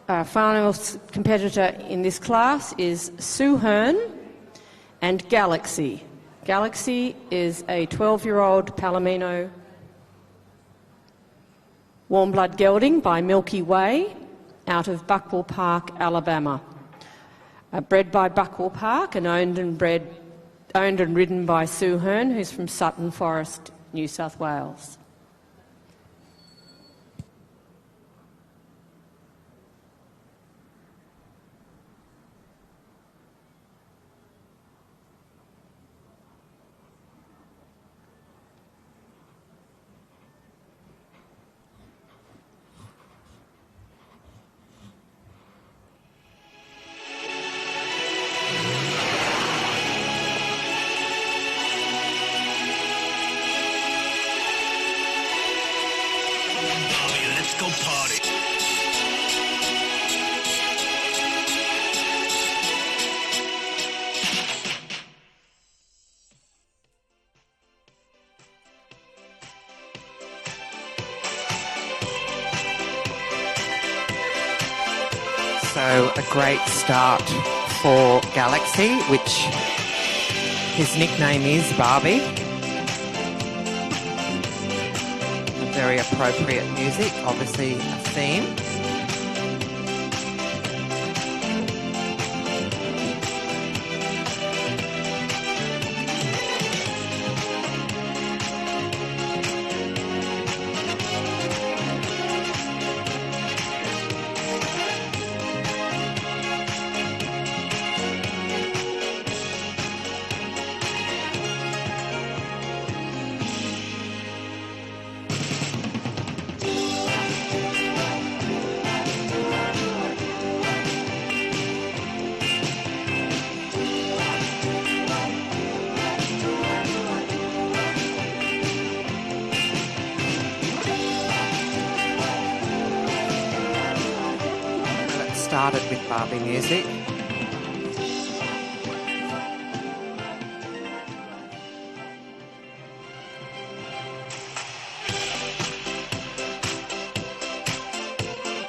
Our final competitor in this class is Sue Hearn and Galaxy. Galaxy is a 12-year-old Palomino Warm Blood Gelding by Milky Way out of Buckwell Park, Alabama. Bred by Buckwell Park and owned and ridden by Sue Hearn, who's from Sutton Forest, New South Wales. So a great start for Galaxy, which his nickname is Barbie. Very appropriate music, obviously a theme. Started with Barbie music.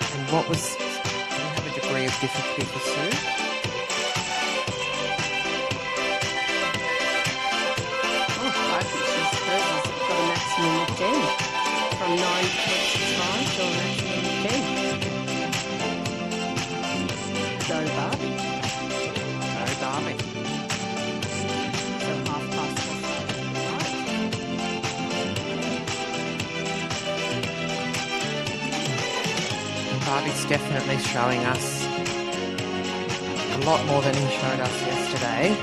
And what was, do you have a degree of difficulty for Sue? Oh, I think she's got a maximum of 10. From 9.65 to a maximum of 10. Go Barbie. Go Barbie. So half past Barbie's definitely showing us a lot more than he showed us yesterday.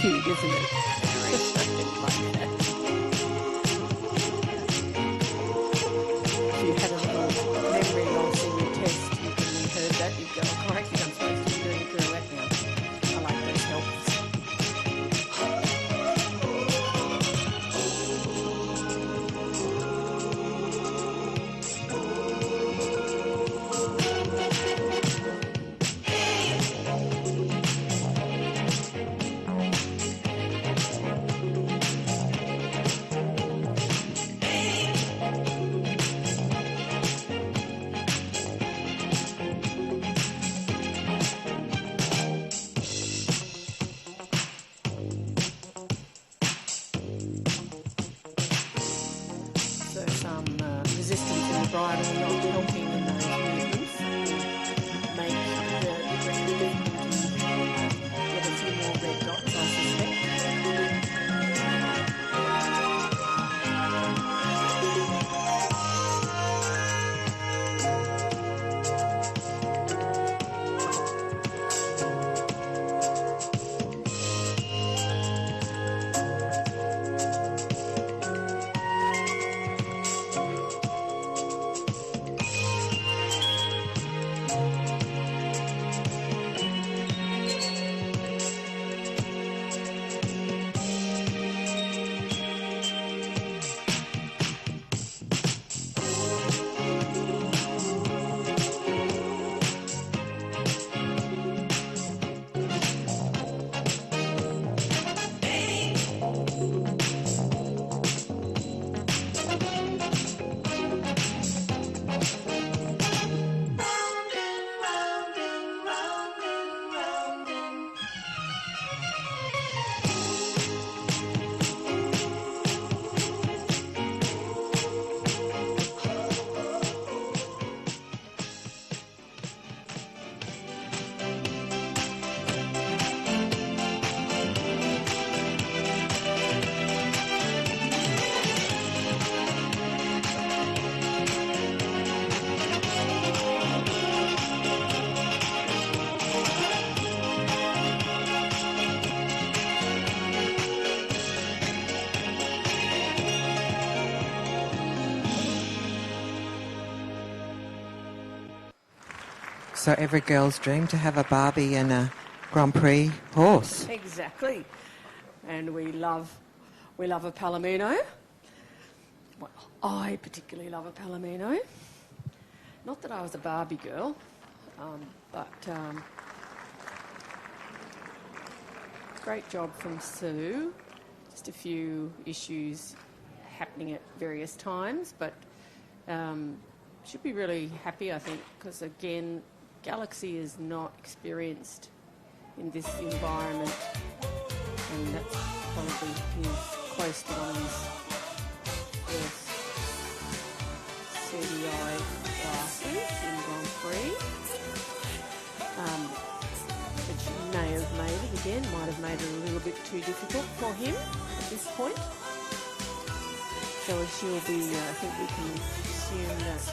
cute, isn't it? If you had a little memory loss in your test, you could have heard that, you'd go, oh, correctly, I'm supposed to be doing a pirouette now. I like those helps. So every girl's dream to have a Barbie and a Grand Prix horse. Exactly. And we love a Palomino. Well, I particularly love a Palomino. Not that I was a Barbie girl, but great job from Sue. Just a few issues happening at various times, but should be really happy, I think, because again, Galaxy is not experienced in this environment, and that's probably his close to one of his first CDI classes in Grand Prix. But she may have made it again, might have made it a little bit too difficult for him at this point. So she'll be, I think we can assume that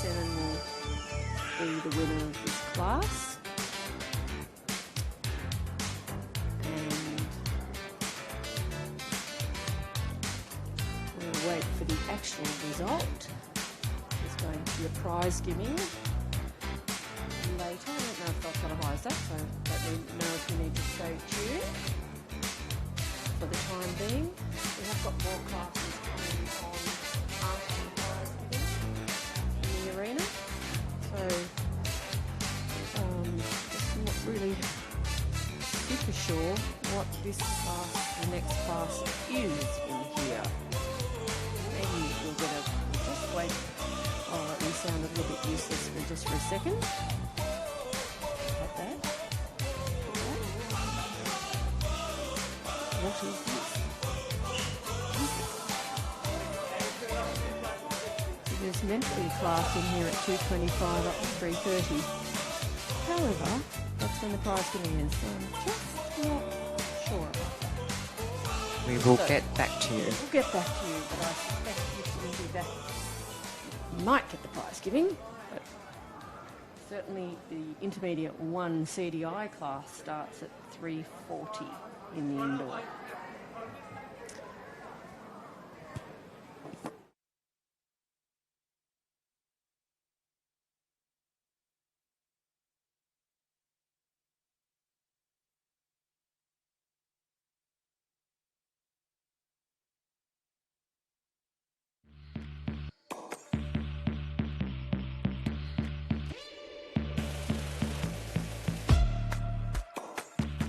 Senan will be the winner of this class. And we'll wait for the actual result. There's going to be a prize giving later. I don't know if they'll televised that, so I don't know if you need to stay tuned for the time being. We have got more classes coming on after the prize giving in the arena. So, just not really super sure what this class, the next class is in here. Maybe we'll get we'll just wait. Oh, we sound a little bit useless for just for a second. Like that. What is this? There's meant to be a class in here at 2:25 up to 3:30. However, that's when the prize giving is. So I'm just not sure about that. We will get back to you. We'll get back to you, but I suspect you will be back. You might get the prize giving, but certainly the Intermediate 1 CDI class starts at 3:40 in the indoor.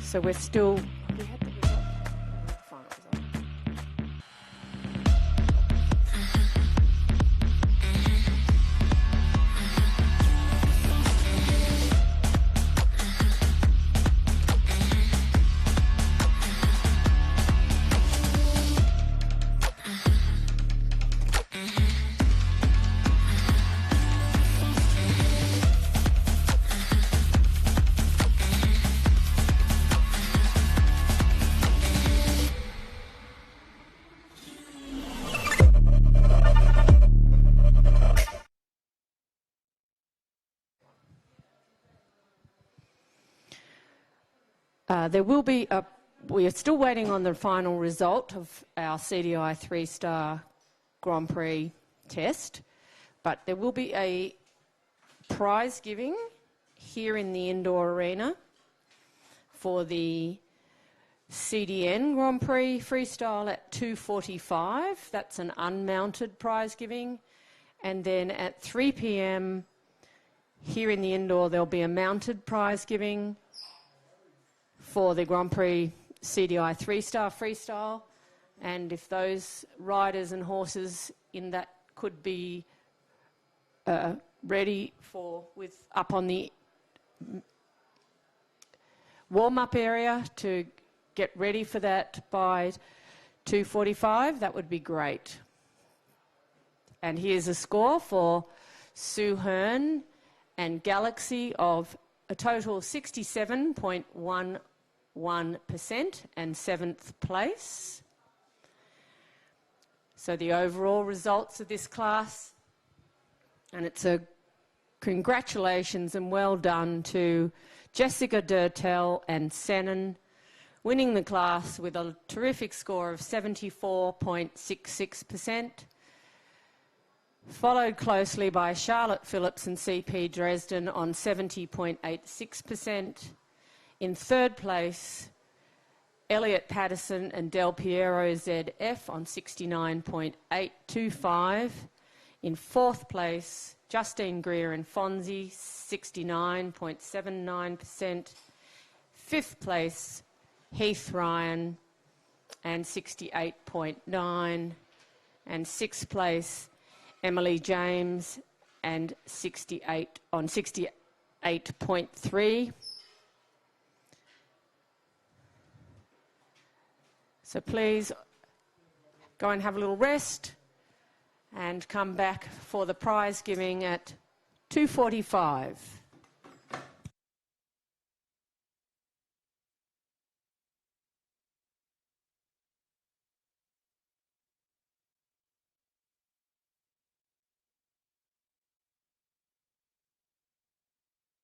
So we're still. We had the result. Final result. There will be we are still waiting on the final result of our CDI 3-star Grand Prix test, but there will be a prize giving here in the indoor arena for the CDN Grand Prix Freestyle at 2:45. That's an unmounted prize giving. And then at 3 p.m. here in the indoor, there'll be a mounted prize giving for the Grand Prix CDI 3-star freestyle, and if those riders and horses in that could be ready up on the warm-up area to get ready for that by 2:45, that would be great. And here's a score for Sue Hearn and Galaxy of a total 67.11% and 7th place. So the overall results of this class, and it's a congratulations and well done to Jessica Dertel and Senan, winning the class with a terrific score of 74.66%. followed closely by Charlotte Phillips and CP Dresden on 70.86%. In third place, Elliot Patterson and Del Piero ZF on 69.825. In fourth place, Justine Greer and Fonzie, 69.79%. Fifth place, Heath Ryan and 68.9%. And sixth place, Emily James and 68.3%. So please go and have a little rest and come back for the prize giving at 2:45.